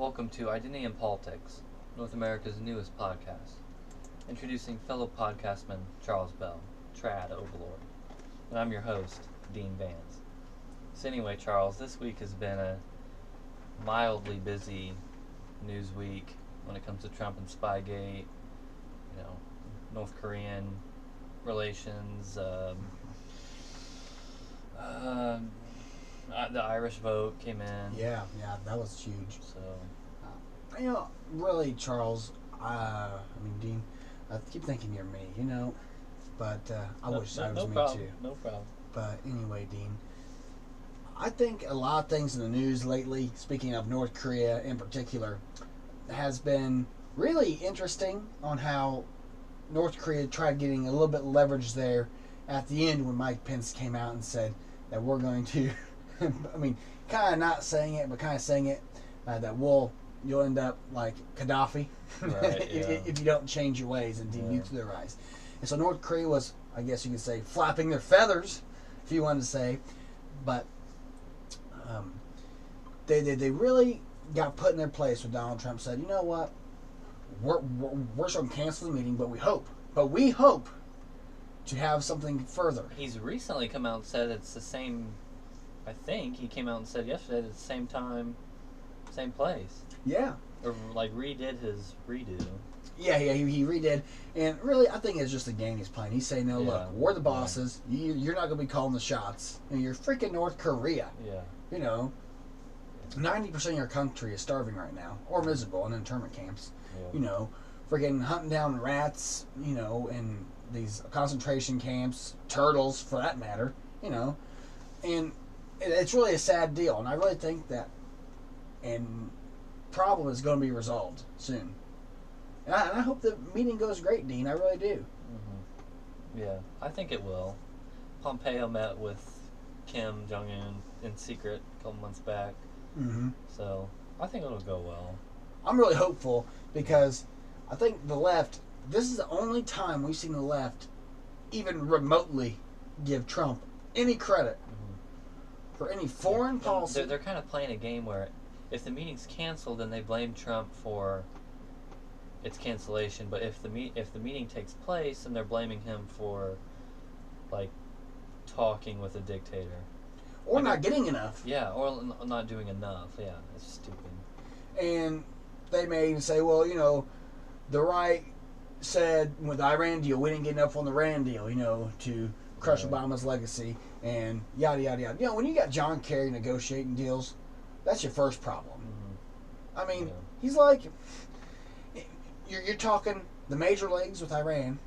Welcome to Identity and Politics, North America's newest podcast. Introducing fellow podcastman Charles Bell, Trad Overlord. And I'm your host, Dean Vance. So anyway, Charles, this week has been a mildly busy news week when it comes to Trump and Spygate, North Korean relations, the Irish vote came in. Yeah, that was huge. So, Really, Charles, Dean, I keep thinking you're me, but I wish I was me too. No problem. But anyway, Dean, I think a lot of things in the news lately, speaking of North Korea in particular, has been really interesting on how North Korea tried getting a little bit of leverage there at the end when Mike Pence came out and said that we're going to, kind of not saying it, but kind of saying it, that you'll end up like Gaddafi Right, if you don't change your ways and denuclearize. And so North Korea was, I guess you could say, flapping their feathers, if you wanted to say, but they really got put in their place when Donald Trump said, you know what, we're just going to cancel the meeting, but we hope to have something further. He's recently come out and said it's the same. I think he came out and said yesterday that it's the same time, same place. Yeah. Or like redid his redo. Yeah, he redid. And really, I think it's just a game he's playing. He's saying, no, Yeah. look, we're the bosses. You're not going to be calling the shots. You're freaking North Korea. Yeah. 90% of your country is starving right now, or miserable in internment camps. Yeah. Freaking hunting down rats, in these concentration camps, turtles for that matter, and it's really a sad deal. And I really think that problem is going to be resolved soon. And I hope the meeting goes great, Dean. I really do. Mm-hmm. Yeah, I think it will. Pompeo met with Kim Jong-un in secret a couple months back. Mm-hmm. So I think it'll go well. I'm really hopeful because I think the left, this is the only time we've seen the left even remotely give Trump any credit for any foreign policy. They're kind of playing a game where if the meeting's canceled, then they blame Trump for its cancellation. But if the meeting takes place, then they're blaming him for like talking with a dictator. Or not getting enough. Yeah, or not doing enough. Yeah, it's stupid. And they may even say, well, the right said with the Iran deal, we didn't get enough on the Iran deal, to crush Obama's legacy and yada, yada, yada. When you got John Kerry negotiating deals, that's your first problem. Mm-hmm. He's like, you're talking the major leagues with Iran,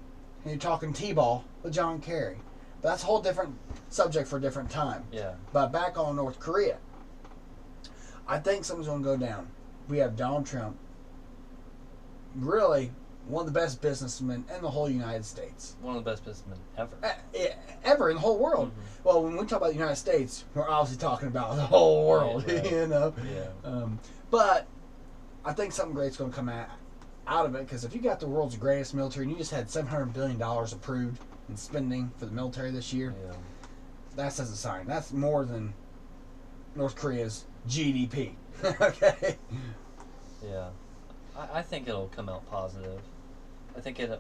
and you're talking T-ball with John Kerry. But that's a whole different subject for a different time. Yeah. But back on North Korea, I think something's going to go down. We have Donald Trump, really one of the best businessmen in the whole United States. One of the best businessmen ever. Ever in the whole world. Mm-hmm. Well, when we talk about the United States, we're obviously talking about the whole world, Right. Yeah. But I think something great's going to come out of it, because if you got the world's greatest military and you just had $700 billion approved in spending for the military this year, that says a sign. That's more than North Korea's GDP. Okay? Yeah. I think it'll come out positive. I think I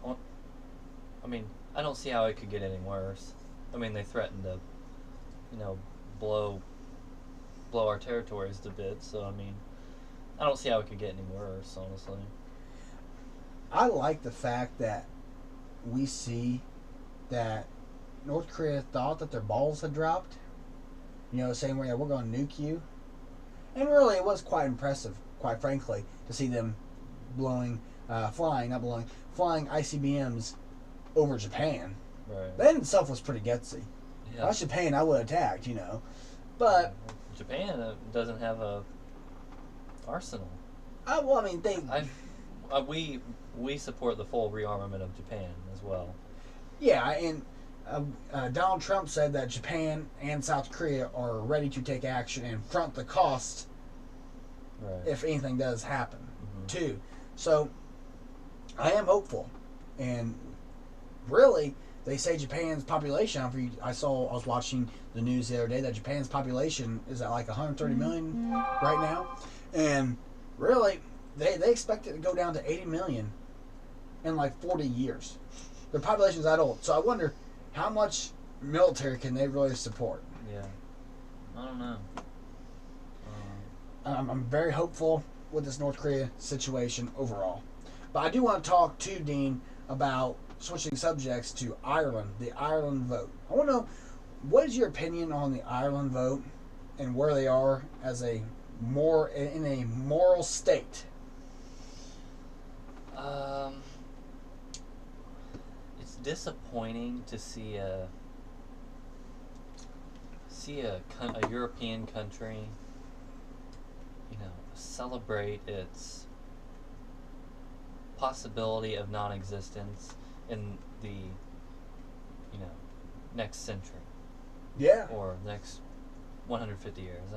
don't see how it could get any worse. They threatened to, blow our territories to bits, so I don't see how it could get any worse, honestly. I like the fact that we see that North Korea thought that their balls had dropped. Saying we're going to nuke you. And really, it was quite impressive, quite frankly, to see them flying ICBMs over Japan. Right. That in itself was pretty gutsy. Yeah. If I was Japan, I would have attacked, But Japan doesn't have a arsenal. We support the full rearmament of Japan as well. Yeah, and Donald Trump said that Japan and South Korea are ready to take action and front the cost if anything does happen, too. So, I am hopeful. And really, they say Japan's population, I was watching the news the other day that Japan's population is at like 130 million right now. And really, they expect it to go down to 80 million in like 40 years. Their population's that old. So I wonder how much military can they really support? Yeah. I don't know. I'm very hopeful with this North Korea situation overall. But I do want to talk to Dean about switching subjects to Ireland, the Ireland vote. I want to know, what is your opinion on the Ireland vote and where they are as in a moral state? It's disappointing to see a European country, celebrate its possibility of non-existence in the, next century. Yeah. Or next 150 years.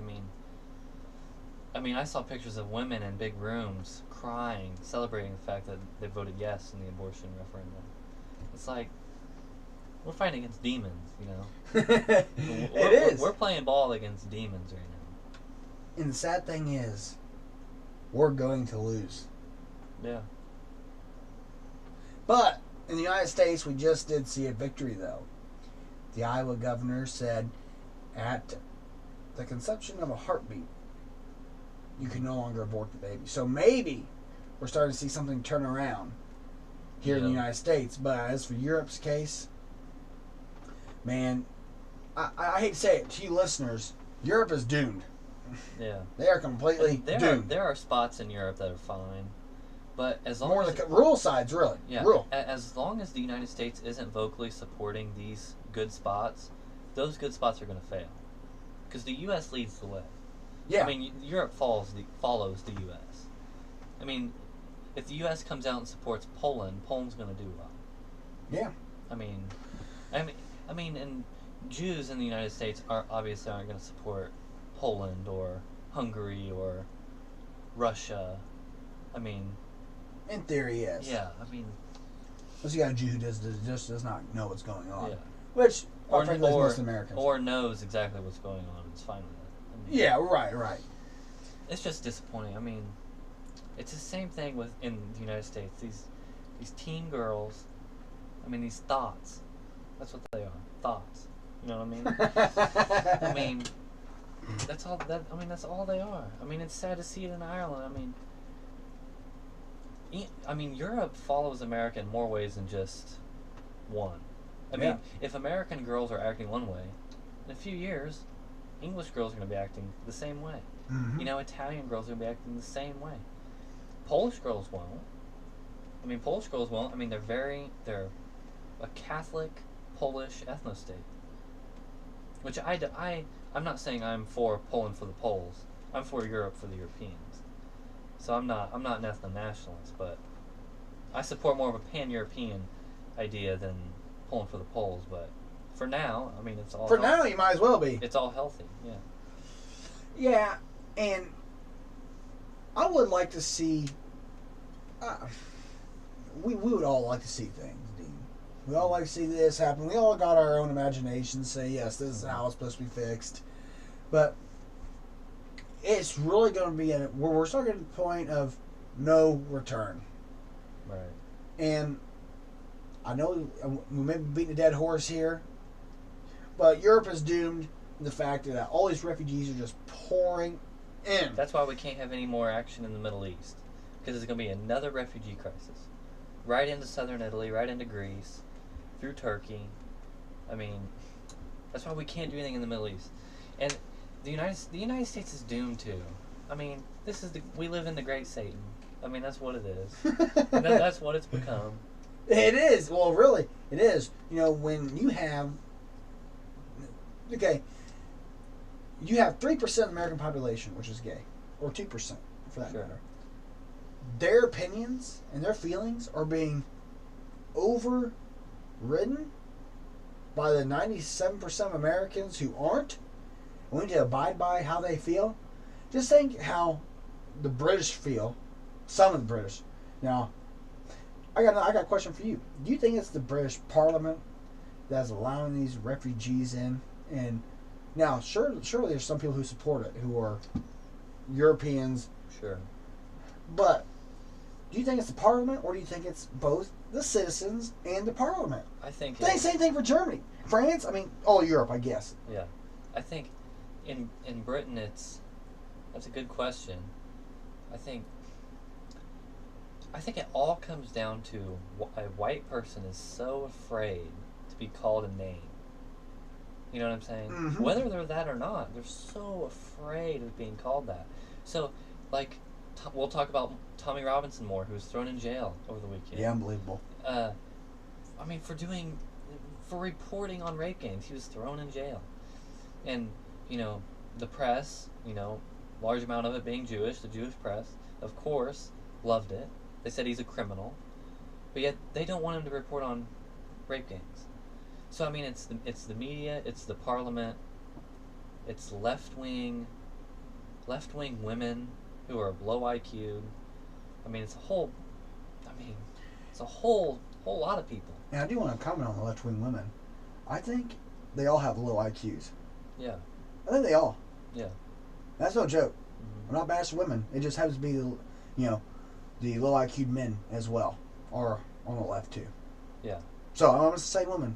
I mean, I saw pictures of women in big rooms crying, celebrating the fact that they voted yes in the abortion referendum. It's like, we're fighting against demons, It is. We're playing ball against demons right now. And the sad thing is, we're going to lose. Yeah. But in the United States, we just did see a victory, though. The Iowa governor said at the conception of a heartbeat, you can no longer abort the baby. So maybe we're starting to see something turn around here in the United States. But as for Europe's case, man, I hate to say it to you listeners, Europe is doomed. Yeah. They are completely doomed. There are spots in Europe that are fine. But as long More as the rural sides, really. Yeah. Rural. As long as the United States isn't vocally supporting these good spots, those good spots are going to fail. Because the U.S. leads the way. Yeah. I mean, Europe follows the U.S. I mean, if the U.S. comes out and supports Poland's going to do well. Yeah. I mean, and Jews in the United States aren't going to support Poland or Hungary or Russia. I mean, in theory, yes. Yeah, I mean, unless you got a Jew who just does not know what's going on. Yeah. Which, or most Americans. Or knows exactly what's going on. It's fine with it. Yeah, right. It's just disappointing. I mean, it's the same thing in the United States. These teen girls, these thoughts. That's what they are. Thoughts. You know what I mean? I mean, that's all they are. I mean, it's sad to see it in Ireland. Europe follows America in more ways than just one. I mean, if American girls are acting one way, in a few years, English girls are going to be acting the same way. Mm-hmm. Italian girls are going to be acting the same way. Polish girls won't. Polish girls won't. They're a Catholic Polish ethno-state. Which I'm not saying I'm for Poland for the Poles. I'm for Europe for the Europeans. So I'm not an ethno-nationalist, but I support more of a pan-European idea than Poland for the Poles. But for now, it's all. For now, you might as well be. It's all healthy. Yeah. Yeah, and I would like to see. We would all like to see things, Dean. We all like to see this happen. We all got our own imagination. Say yes, this is how it's supposed to be fixed, but it's really going to be where we're starting at the point of no return. Right. And I know we may be beating a dead horse here, but Europe is doomed in the fact that all these refugees are just pouring in. That's why we can't have any more action in the Middle East, because there's going to be another refugee crisis. Right into southern Italy, right into Greece, through Turkey. That's why we can't do anything in the Middle East. And the United States is doomed too. We live in the Great Satan. That's what it is. And that's what it's become. It is. Well, really, it is. When you have... Okay. You have 3% of the American population, which is gay. Or 2%, for that matter. Their opinions and their feelings are being overridden by the 97% of Americans who aren't. We need to abide by how they feel. Just think how the British feel. Some of the British. Now, I got a question for you. Do you think it's the British Parliament that's allowing these refugees in? And now, surely there's some people who support it, who are Europeans, Sure. But do you think it's the parliament, or do you think it's both the citizens and the parliament? I think Same thing for Germany, France. I mean, all Europe, I guess. Yeah, I think in Britain that's a good question. I think it all comes down to a white person is so afraid to be called a name. You know what I'm saying? Mm-hmm. Whether they're that or not, they're so afraid of being called that. So, like, we'll talk about Tommy Robinson more, who was thrown in jail over the weekend. Yeah, unbelievable. I mean, for reporting on rape gangs, he was thrown in jail. And, you know, the press, you know, large amount of it being Jewish, the Jewish press, of course, loved it. They said he's a criminal. But yet, they don't want him to report on rape gangs. So, I mean, it's the media, it's the parliament, it's left-wing women who are low IQ. I mean, it's a whole lot of people. And I do want to comment on the left-wing women. I think they all have low IQs. Yeah. I think they all. Yeah. That's no joke. Mm-hmm. I'm not bashing women. It just happens to be the low IQ men as well are on the left too. Yeah. So I'm not going to say women.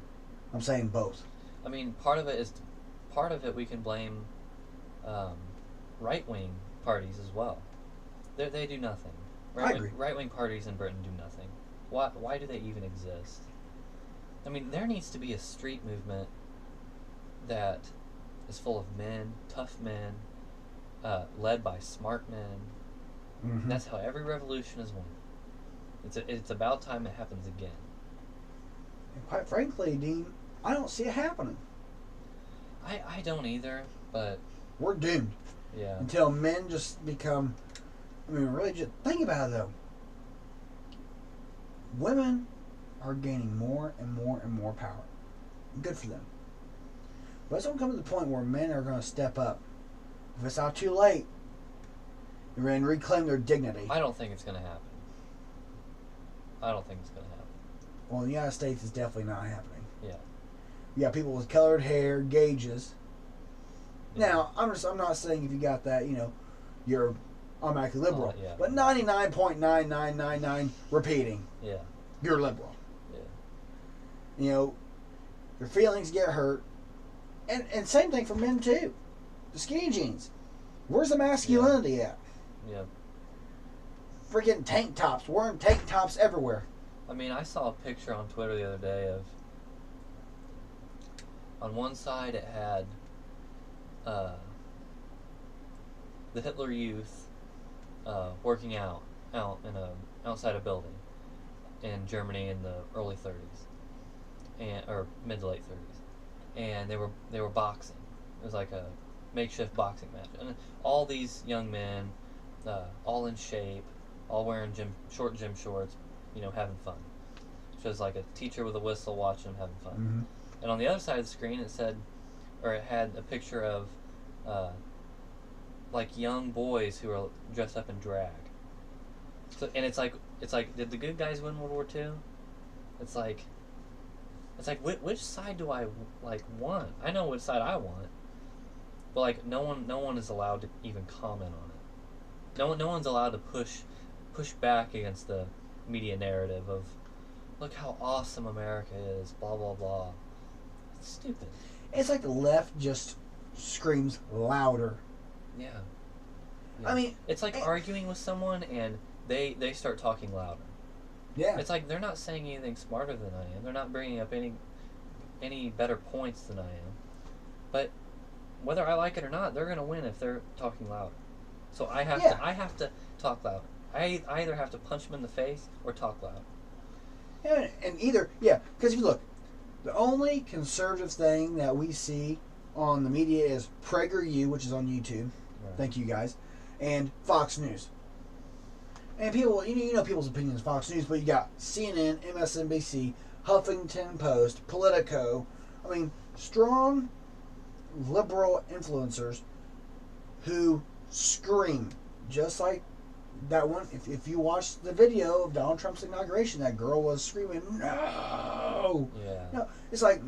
I'm saying both. I mean, part of it we can blame right-wing parties as well. They do nothing. I agree. Right-wing parties in Britain do nothing. Why do they even exist? I mean, there needs to be a street movement that is full of men, tough men, led by smart men. Mm-hmm. That's how every revolution is won. It's about time it happens again. And quite frankly, Dean, I don't see it happening. I don't either, but We're doomed. yeah. Until men just become... I mean, really, just think about it, though. Women are gaining more and more and more power. Good for them. But it's going to come to the point where men are going to step up. If it's not too late, they're going to reclaim their dignity. I don't think it's going to happen. I don't think it's going to happen. Well, in the United States, it's definitely not happening. Yeah. You got people with colored hair, gauges. Yeah. Now, I'm not saying if you got that, you're automatically liberal. Yeah. But 99.9999 repeating, Yeah. you're liberal. Yeah. Your feelings get hurt. And same thing for men, too. The skinny jeans. Where's the masculinity at? Yeah. Freaking tank tops. Wearing tank tops everywhere. I mean, I saw a picture on Twitter the other day of, on one side it had the Hitler Youth working out outside a building in Germany in the early 30s, or mid to late 30s, and they were boxing. It was like a makeshift boxing match, and all these young men, all in shape, all wearing short gym shorts, having fun. Shows like a teacher with a whistle watching them having fun. Mm-hmm. And on the other side of the screen, it had a picture of like young boys who are dressed up in drag. So, and it's like, did the good guys win World War II? It's like which side do I want? I know which side I want, but no one is allowed to even comment on it. No one's allowed to push back against the media narrative of, look how awesome America is, blah blah blah. It's stupid. It's like the left just screams louder. Yeah. I mean, it's like arguing with someone and they start talking louder. Yeah. It's like they're not saying anything smarter than I am. They're not bringing up any better points than I am. But whether I like it or not, they're going to win if they're talking louder. So I have to talk louder. I either have to punch them in the face or talk loud. And either, because if you look, the only conservative thing that we see on the media is PragerU, which is on YouTube. Right. Thank you guys. And Fox News. And people, people's opinions, Fox News, but you got CNN, MSNBC, Huffington Post, Politico. I mean, strong liberal influencers who scream, just like that one. If you watch the video of Donald Trump's inauguration, that girl was screaming, "No!" Yeah. No, it's like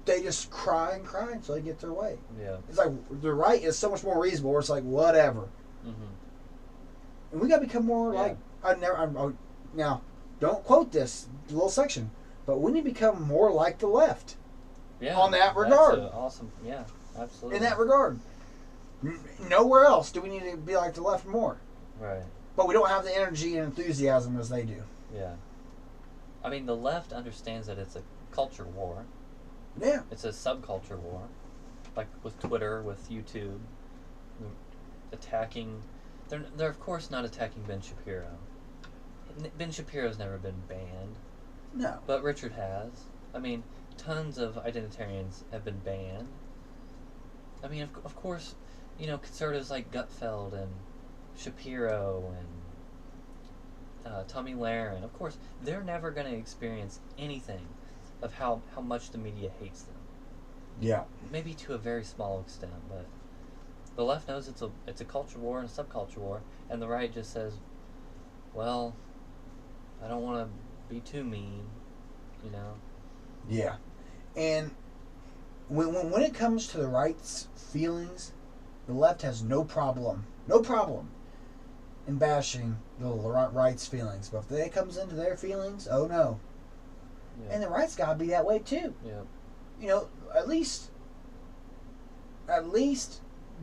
they just cry and cry until they get their way. Yeah. It's like the right is so much more reasonable. Where it's like whatever. Mm-hmm. And we got to become more like now. Don't quote this little section, but we need to become more like the left. Yeah. On that regard. That's awesome. Yeah, absolutely. In that regard, nowhere else do we need to be like the left more. Right. But we don't have the energy and enthusiasm as they do. Yeah. I mean, the left understands that it's a culture war. Yeah. It's a subculture war. Like with Twitter, with YouTube. Attacking... They're of course not attacking Ben Shapiro. Ben Shapiro's never been banned. No. But Richard has. I mean, tons of identitarians have been banned. I mean, of course, you know, conservatives like Gutfeld and Shapiro and Tommy Lahren, of course, they're never going to experience anything of how much the media hates them. Yeah. Maybe to a very small extent, but the left knows it's a culture war and a subculture war, and the right just says, well, I don't want to be too mean, you know? Yeah. And when it comes to the right's feelings, the left has no problem in bashing the right's feelings. But if it comes into their feelings, oh no. Yeah. And the right's got to be that way too. Yeah. You know, at least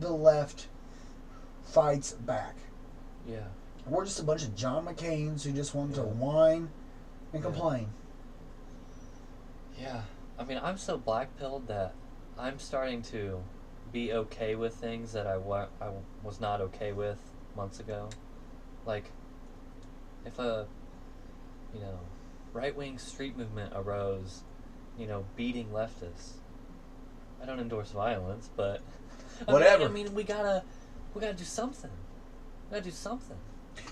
the left fights back. Yeah. We're just a bunch of John McCains who just want to whine and complain. Yeah. I mean, I'm so black-pilled that I'm starting to be okay with things that I was not okay with months ago. Like, if a, you know, right-wing street movement arose, you know, beating leftists. I don't endorse violence, but... Whatever. I mean, we gotta do something. We gotta do something.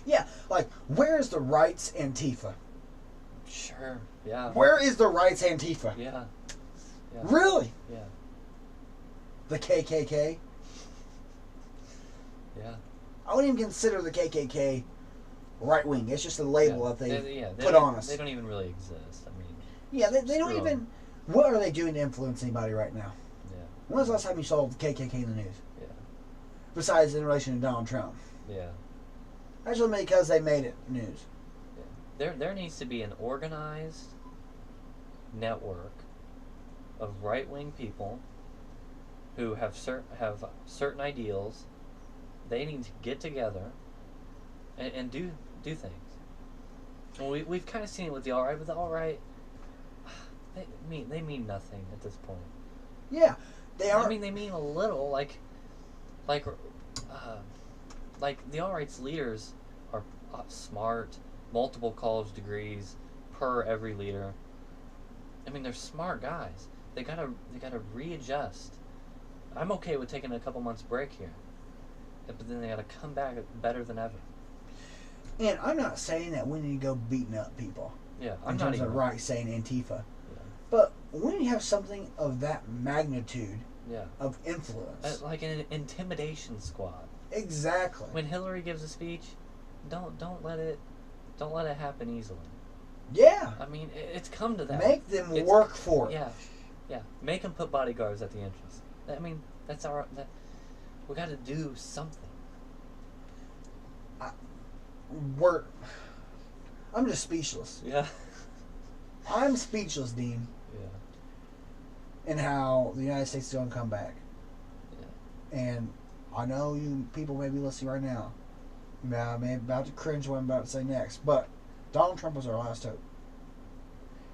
Yeah, like, where is the right's Antifa? Sure, yeah. Where is the right's Antifa? Yeah. Really? Yeah. The KKK? Yeah. I wouldn't even consider the KKK right wing. It's just a label that they put on us. They don't even really exist. I mean... Yeah, they don't even... What are they doing to influence anybody right now? Yeah. When was the last time you saw the KKK in the news? Yeah. Besides in relation to Donald Trump. Yeah. Actually, because they made it news. Yeah. There needs to be an organized network of right-wing people who have certain ideals. They need to get together and do things. And we've kind of seen it with the alt-right, but the alt-right, they mean nothing at this point. Yeah, they are. I mean, they mean a little. Like the alt-right's leaders are smart, multiple college degrees per every leader. I mean, they're smart guys. They gotta readjust. I'm okay with taking a couple months break here, but then they gotta come back better than ever. And I'm not saying that we need to go beating up people. Yeah, I'm not even right saying Antifa. Yeah. But when you have something of that magnitude, yeah, of influence, like an intimidation squad. Exactly. When Hillary gives a speech, don't let it happen easily. Yeah. I mean, it's come to that. Make them work for it. Yeah, yeah. Make them put bodyguards at the entrance. I mean, that's we got to do something. I'm just speechless. Yeah. I'm speechless, Dean. Yeah. In how the United States is going to come back. Yeah. And I know you people may be listening right now. I may be about to cringe what I'm about to say next, but Donald Trump was our last hope.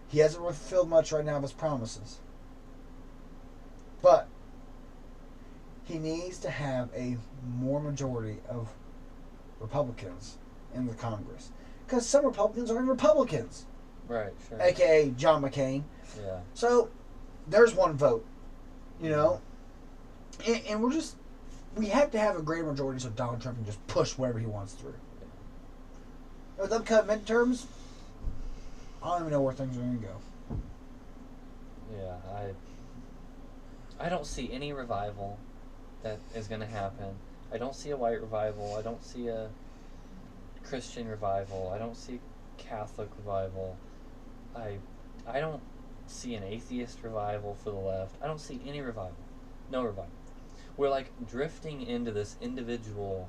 He hasn't fulfilled much right now of his promises. But he needs to have a more majority of Republicans in the Congress. Because some Republicans aren't Republicans. Right, sure. AKA John McCain. Yeah. So, there's one vote. You know? And we have to have a greater majority so Donald Trump can just push whatever he wants through. Yeah. With upcoming midterms, I don't even know where things are going to go. Yeah, I don't see any revival that is going to happen. I don't see a white revival. I don't see a Christian revival. I don't see Catholic revival. I don't see an atheist revival for the left. I don't see any revival. No revival. We're like drifting into this individual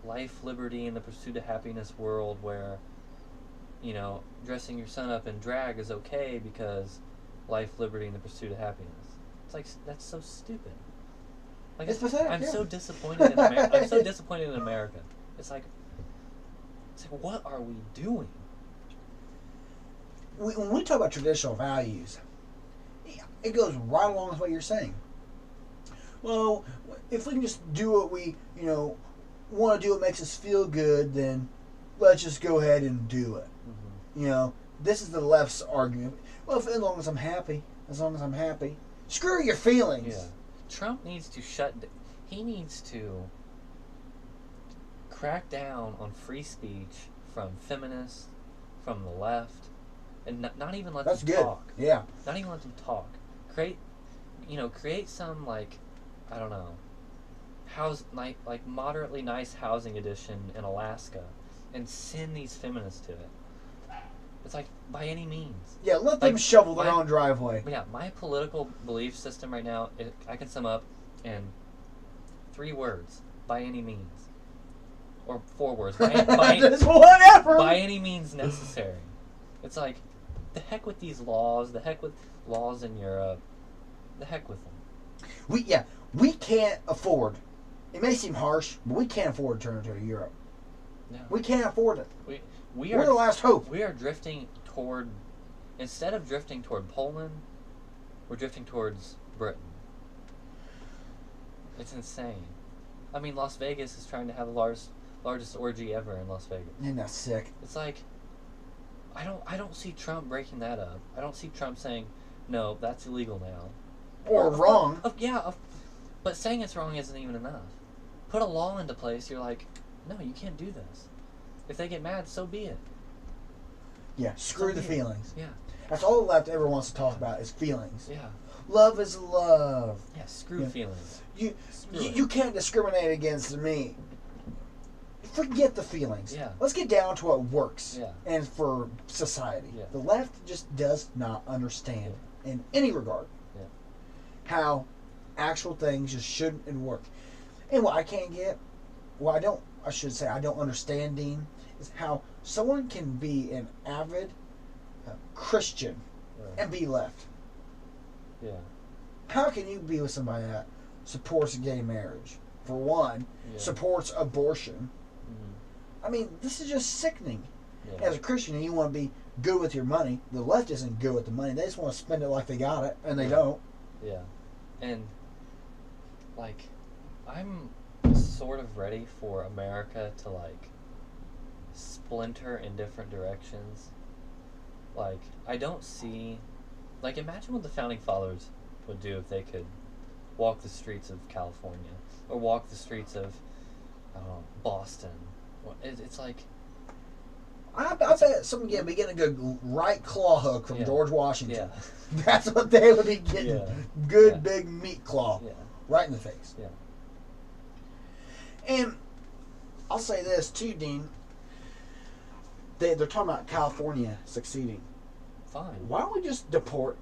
life, liberty, and the pursuit of happiness world where, dressing your son up in drag is okay because life, liberty, and the pursuit of happiness. It's like, that's so stupid. Like, it's pathetic. I'm yeah. so disappointed in America. I'm so disappointed in America. It's like, what are we doing? When we talk about traditional values, it goes right along with what you're saying. Well, if we can just do what we, want to do, what makes us feel good, then let's just go ahead and do it. Mm-hmm. This is the left's argument. Well, as long as I'm happy, screw your feelings. Yeah. Trump needs to he needs to crack down on free speech from feminists, from the left, and not even let That's them good. talk. Yeah. Not even let them talk. Create some, like, I don't know, like moderately nice housing edition in Alaska, and send these feminists to it. It's like, by any means. Yeah, let them shovel their own driveway. Yeah, my political belief system right now, I can sum up in 3 words: by any means, or 4 words: whatever. By any means necessary. It's like, the heck with these laws. The heck with laws in Europe. The heck with them. We can't afford. It may seem harsh, but we can't afford to turn to Europe. No. We can't afford it. We're the last hope. We are drifting toward, instead of drifting toward Poland, we're drifting towards Britain. It's insane. I mean, Las Vegas is trying to have the largest orgy ever in Las Vegas. Isn't that sick? It's like, I don't see Trump breaking that up. I don't see Trump saying, no, that's illegal now. Or wrong. But saying it's wrong isn't even enough. Put a law into place. You're like, no, you can't do this. If they get mad, so be it. Yeah, screw the feelings. Yeah. That's all the left ever wants to talk about is feelings. Yeah. Love is love. Yeah, screw feelings. You can't discriminate against me. Forget the feelings. Yeah. Let's get down to what works. Yeah. And for society. Yeah. The left just does not understand in any regard how actual things just shouldn't and work. And what I can't get, I don't understand, Dean, is how someone can be an avid Christian and be left. Yeah. How can you be with somebody that supports gay marriage, for one, supports abortion? Mm-hmm. I mean, this is just sickening. Yeah. As a Christian, and you want to be good with your money. The left isn't good with the money. They just want to spend it like they got it, and they don't. Yeah. And, like, I'm sort of ready for America to, like, splinter in different directions. Like, I don't see... Like, imagine what the Founding Fathers would do if they could walk the streets of California. Or walk the streets of, I don't know, Boston. It's like... I bet someone would be getting a good right claw hook from George Washington. Yeah. That's what they would be getting. Yeah. Good big meat claw. Yeah. Right in the face. Yeah. And I'll say this too, Dean. They're talking about California succeeding. Fine. Why don't we just deport?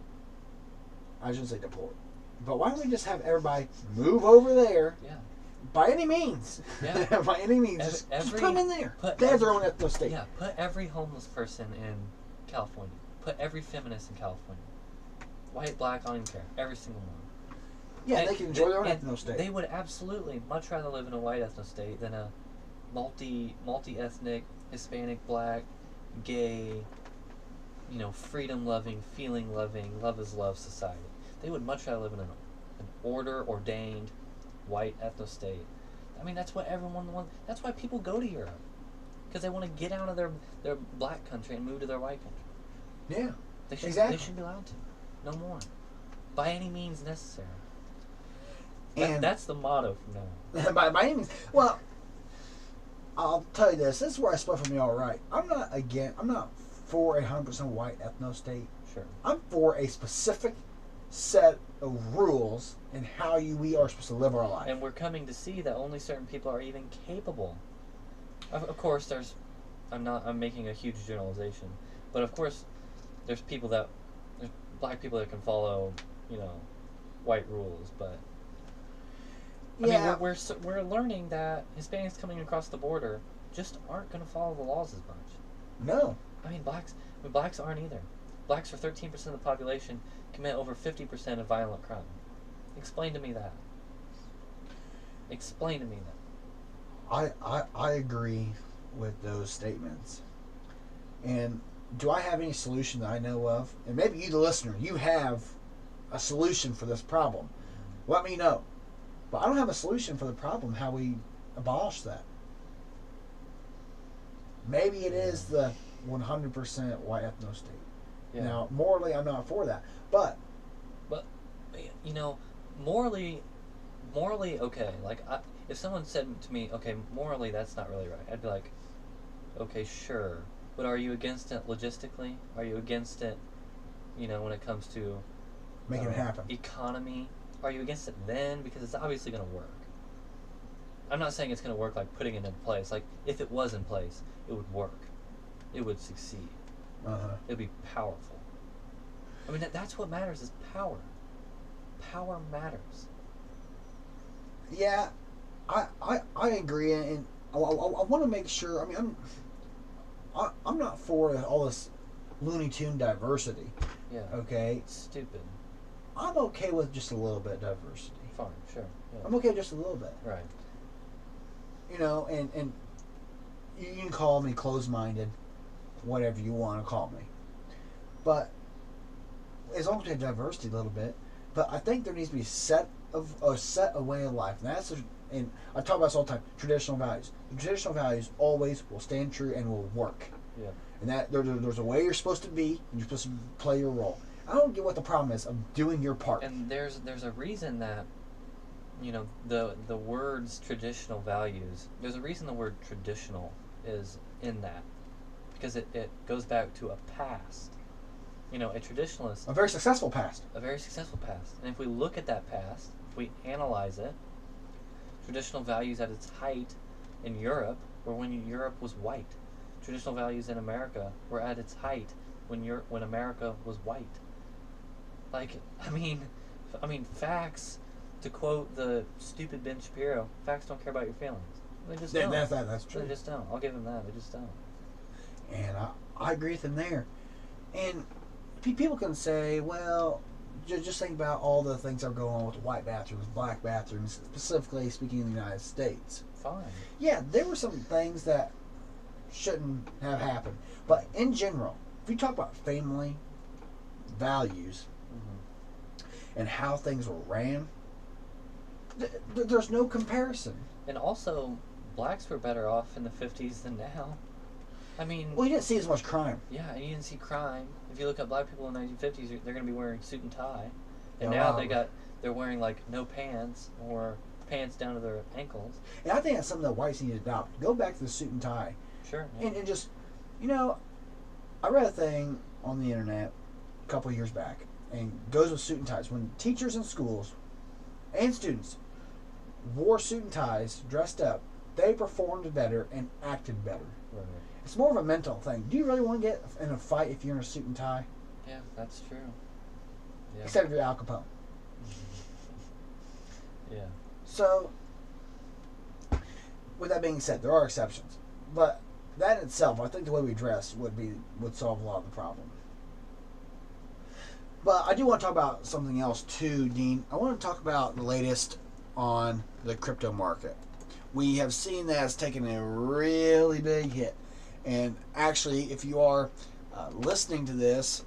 I shouldn't say deport. But why don't we just have everybody move over there? Yeah. By any means. Yeah. By any means. Just put them in there. They have their own ethno state. Yeah. Put every homeless person in California. Put every feminist in California. White, black, I don't even care. Every single one. Yeah, they can enjoy their own ethno state. They would absolutely much rather live in a white ethno state than a multi-ethnic, Hispanic, black, gay, freedom-loving, feeling-loving, love-is-love society. They would much rather live in an order-ordained, white ethno state. I mean, that's what everyone wants. That's why people go to Europe. Because they want to get out of their black country and move to their white country. Yeah, They should be allowed to. No more. By any means necessary. And that's the motto from now. by any means. Well, I'll tell you this. This is where I split from you all right. I'm not for 100% white ethno state. Sure. I'm for a specific set of rules and how we are supposed to live our life. And we're coming to see that only certain people are even capable. Of course, I'm making a huge generalization, but of course, there's black people that can follow, white rules, but I mean, we're learning that Hispanics coming across the border just aren't going to follow the laws as much. No. I mean, blacks aren't either. Blacks are 13% of the population, commit over 50% of violent crime. Explain to me that. Explain to me that. I agree with those statements. And do I have any solution that I know of? And maybe you, the listener, you have a solution for this problem. Let me know. But I don't have a solution for the problem, how we abolish that. Maybe it is the 100% white ethno state. Yeah. Now, morally, I'm not for that. But you know, morally, okay. Like, if someone said to me, okay, morally, that's not really right, I'd be like, okay, sure. But are you against it logistically? Are you against it, you know, when it comes to making it happen? Economy? Are you against it then? Because it's obviously going to work. I'm not saying it's going to work like putting it in place. Like, if it was in place, it would work. It would succeed. It would be powerful. I mean, that's what matters is power. Power matters. Yeah, I agree, and I want to make sure. I mean, I'm not for all this Looney Tune diversity. Yeah. Okay. It's stupid. I'm okay with just a little bit of diversity. Fine, sure. Yeah. I'm okay with just a little bit. Right. You know, and you can call me closed-minded, whatever you want to call me, but as long as we have diversity a little bit. But I think there needs to be a set way of life, and I talk about this all the time. Traditional values. The traditional values always will stand true and will work. Yeah. And that there's a way you're supposed to be, and you're supposed to play your role. I don't get what the problem is of doing your part. And there's a reason that, you know, the words traditional values. There's a reason the word traditional is in that, because it goes back to a past. You know, a traditionalist. A very successful past. A very successful past. And if we look at that past, if we analyze it, traditional values at its height in Europe were when Europe was white. Traditional values in America were at its height when America was white. Like, I mean, facts. To quote the stupid Ben Shapiro, facts don't care about your feelings. They just don't. That's true. They just don't. I'll give them that. They just don't. And I agree with him there. And people can say, well, just think about all the things that are going on with white bathrooms, black bathrooms, specifically speaking in the United States. Fine. Yeah, there were some things that shouldn't have happened. But in general, if you talk about family values and how things were ran, there's no comparison. And also, blacks were better off in the 50s than now. I mean... Well, you didn't see as much crime. Yeah, and you didn't see crime. If you look at black people in the 1950s, they're going to be wearing suit and tie. And now they're wearing, like, no pants or pants down to their ankles. And I think that's something that whites need to adopt. Go back to the suit and tie. Sure. Yeah. And just, you know, I read a thing on the internet a couple of years back, and it goes with suit and ties. When teachers in schools and students wore suit and ties, dressed up, they performed better and acted better. Right. It's more of a mental thing. Do you really want to get in a fight if you're in a suit and tie? Yeah, that's true. Yeah. Except if you're Al Capone. Yeah. So, with that being said, there are exceptions. But that in itself, I think the way we dress would solve a lot of the problem. But I do want to talk about something else too, Dean. I want to talk about the latest on the crypto market. We have seen that it's taken a really big hit. And actually, if you are listening to this,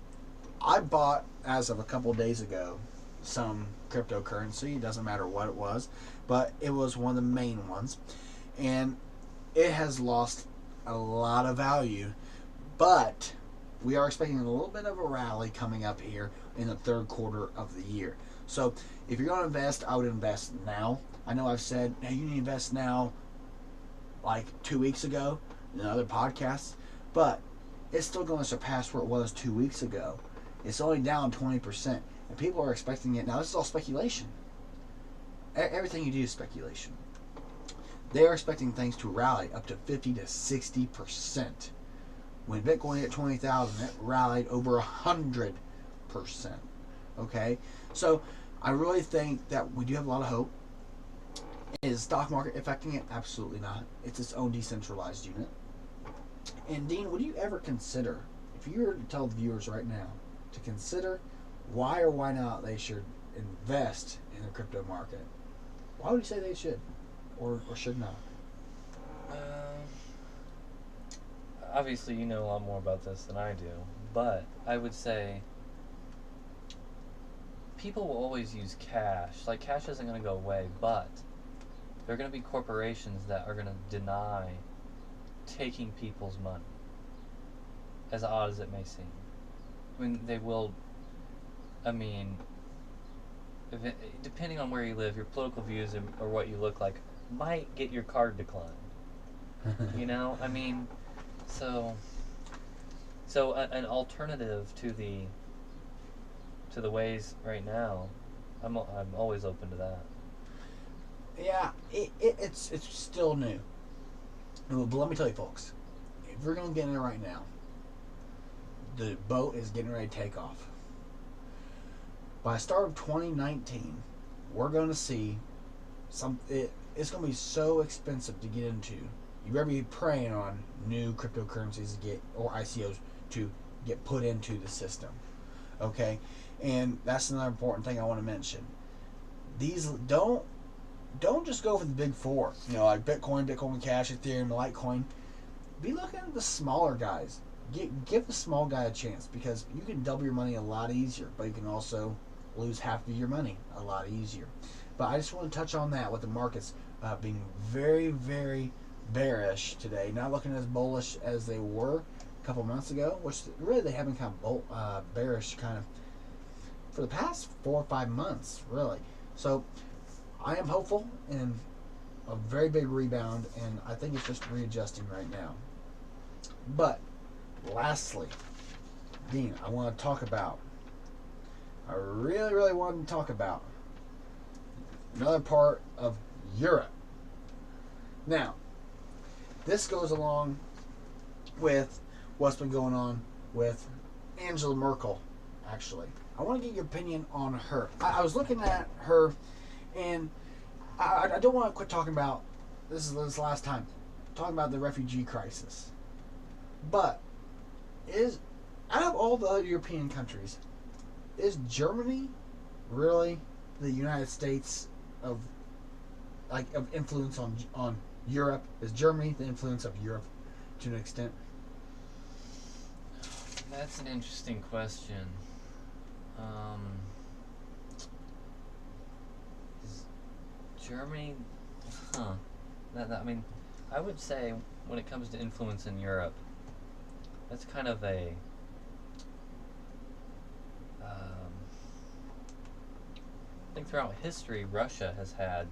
I bought, as of a couple days ago, some cryptocurrency. It doesn't matter what it was, but it was one of the main ones. And it has lost a lot of value. But we are expecting a little bit of a rally coming up here in the third quarter of the year. So if you're going to invest, I would invest now. I know I've said, hey, you need to invest now like 2 weeks ago in other podcasts, but it's still going to surpass where it was 2 weeks ago. It's only down 20%, and people are expecting it. Now, this is all speculation. Everything you do is speculation. They are expecting things to rally up to 50 to 60%. When Bitcoin hit 20,000, it rallied over 100%. Okay? So, I really think that we do have a lot of hope. Is stock market affecting it? Absolutely not. It's its own decentralized unit. And Dean, would you ever consider, if you were to tell the viewers right now, to consider why or why not they should invest in the crypto market? Why would you say they should, or should not? Obviously, you know a lot more about this than I do, but I would say people will always use cash. Like, cash isn't going to go away, but there are going to be corporations that are going to deny taking people's money, as odd as it may seem. I mean, they will. I mean, depending on where you live, your political views or what you look like might get your card declined. You know, I mean, so an alternative to the ways right now, I'm always open to that. Yeah, it's still new. But let me tell you, folks, if we're gonna get in it right now, the boat is getting ready to take off. By the start of 2019, we're going to see it's going to be so expensive to get into. You better be preying on new cryptocurrencies to get, or ICOs to get put into the system. Okay, and that's another important thing I want to mention. These don't just go for the big four. You know, like Bitcoin Cash, Ethereum, Litecoin. Be looking at the smaller guys. Give the small guy a chance, because you can double your money a lot easier, but you can also lose half of your money a lot easier. But I just want to touch on that with the markets being very, very bearish today, not looking as bullish as they were a couple months ago, which really they have been kind of bearish kind of for the past 4 or 5 months, really. So I am hopeful in a very big rebound, and I think it's just readjusting right now. But lastly, Dean, I really, really want to talk about another part of Europe. Now, this goes along with what's been going on with Angela Merkel, actually. I want to get your opinion on her. I was looking at her, and I don't want to quit talking about, this last time, talking about the refugee crisis. But, out of all the other European countries, is Germany really the United States of influence on Europe? Is Germany the influence of Europe to an extent? That's an interesting question. Is Germany, I mean, I would say when it comes to influence in Europe, that's kind of a I think throughout history, Russia has had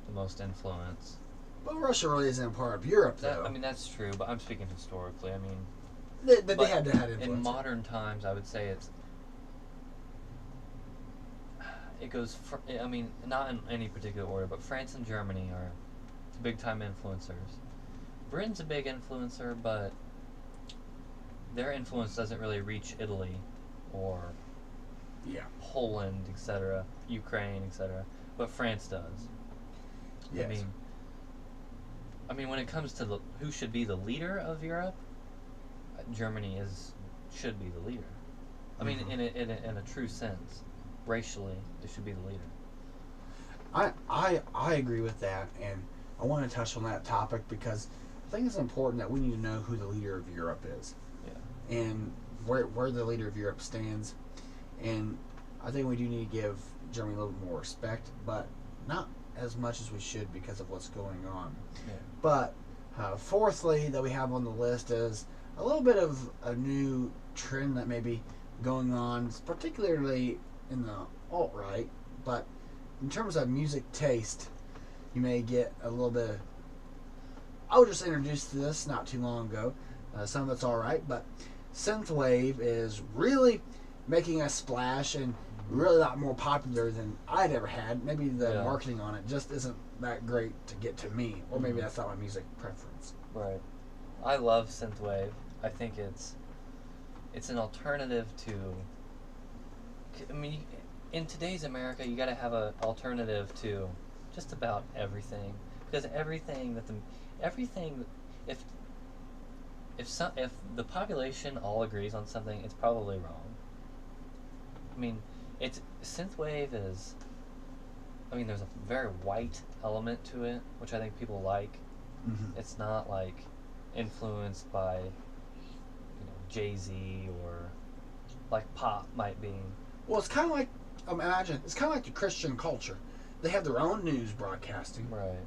the most influence. But Russia really isn't a part of Europe, though. I mean, that's true, but I'm speaking historically. I mean, they had to have influence. In modern times, I would say it goes. I mean, not in any particular order, but France and Germany are big-time influencers. Britain's a big influencer, but their influence doesn't really reach Italy or Poland, etc., Ukraine, etc., but France does. Yes. I mean, when it comes to who should be the leader of Europe, Germany should be the leader. I mean, in a true sense, racially, they should be the leader. I agree with that, and I want to touch on that topic because I think it's important that we need to know who the leader of Europe is. Yeah. And where the leader of Europe stands. And I think we do need to give Germany a little bit more respect, but not as much as we should because of what's going on. Yeah. But fourthly, that we have on the list is a little bit of a new trend that may be going on, particularly in the alt-right, but in terms of music taste, you may get a little bit of, I was just introduced to this not too long ago. Some of it's alright, but Sythnwave is really making a splash and really a lot more popular than I'd ever had. Maybe the marketing on it just isn't that great to get to me, or maybe that's not my music preference. Right. I love Sythnwave. I think it's an alternative to. I mean, in today's America, you got to have an alternative to just about everything, because everything if if the population all agrees on something, it's probably wrong. I mean, synthwave is. I mean, there's a very white element to it, which I think people like. Mm-hmm. It's not like influenced by, Jay-Z or like pop might be. Well, it's kind of like, imagine, it's kind of like the Christian culture. They have their own news broadcasting. Right.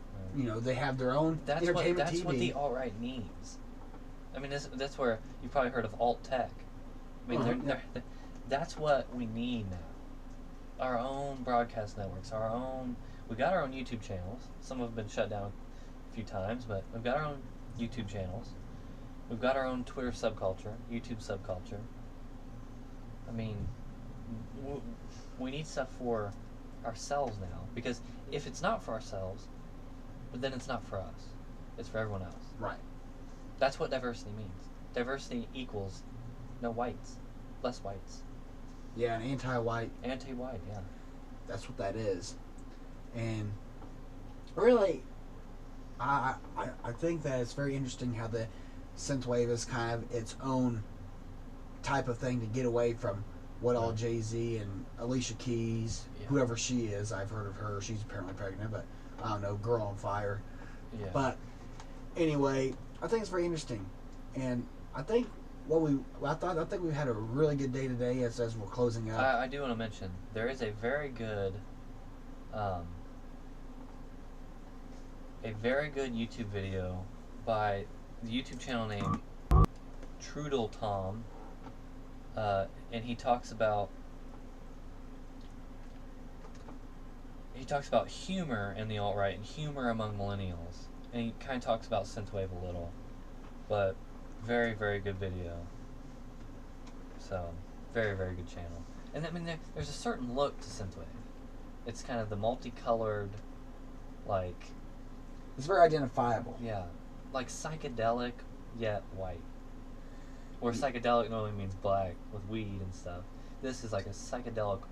They have their own entertainment That's TV. what the alt-right needs. I mean, that's where you've probably heard of alt-tech. I mean, that's what we need now. Our own broadcast networks, we got our own YouTube channels. Some have been shut down a few times, but we've got our own YouTube channels. We've got our own Twitter subculture, YouTube subculture. I mean, we need stuff for ourselves now, because if it's not for ourselves, then it's not for us. It's for everyone else. Right. That's what diversity means. Diversity equals no whites, less whites. Yeah, an anti-white. Anti-white, yeah. That's what that is. And really, I think that it's very interesting how the synthwave is kind of its own type of thing to get away from what all Jay-Z and Alicia Keys, whoever she is, I've heard of her. She's apparently pregnant, but I don't know, girl on fire. Yeah. But anyway, I think it's very interesting, and I think I think we've had a really good day today as we're closing up. I do want to mention there is a very good YouTube video by the YouTube channel named Trudel Tom, and he talks about humor in the alt-right and humor among millennials, and he kind of talks about synthwave a little, but very, very good video. So, very, very good channel. And I mean, there's a certain look to synthwave. It's kind of the multicolored, like... It's very identifiable. Yeah. Like psychedelic, yet white. Or psychedelic normally means black, with weed and stuff. This is like a psychedelic,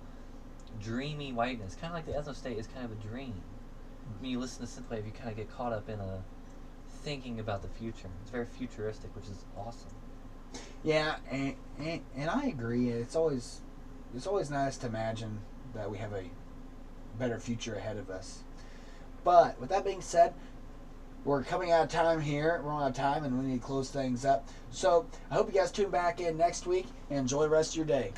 dreamy whiteness. Kind of like the Ethno State is kind of a dream. When you listen to synthwave, you kind of get caught up in thinking about the future. It's very futuristic, which is awesome. Yeah, and I agree. It's always nice to imagine that we have a better future ahead of us. But with that being said, we're coming out of time here. We're out of time, and we need to close things up. So I hope you guys tune back in next week and enjoy the rest of your day.